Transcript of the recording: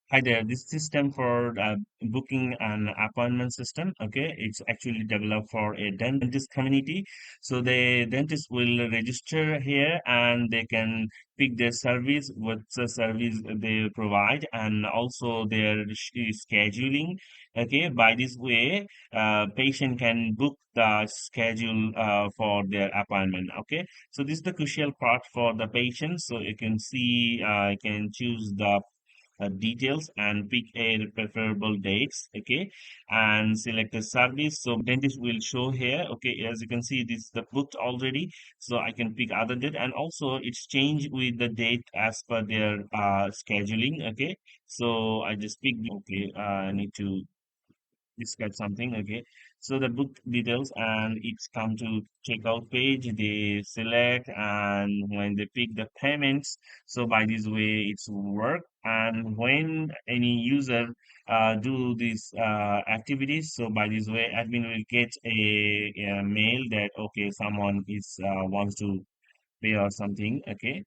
Hi there. This system for booking an appointment system. Okay, it's actually developed for a dentist community. So the dentist will register here and they can pick their service, what the service they provide, and also their scheduling. Okay, by this way, patient can book the schedule for their appointment. Okay, so this is the crucial part for the patient. So you can see, you can choose the details and pick a preferable dates, okay, and select a service. So dentist will show here, okay, as you can see this is the booked already, so I can pick other date, and also it's changed with the date as per their scheduling. Okay, so I just pick, okay, I need to describe something. Okay, so the book details, and it's come to checkout page, they select, and when they pick the payments, so by this way it's work. And when any user do these activities, so by this way admin will get a mail that okay, someone is wants to pay or something. Okay,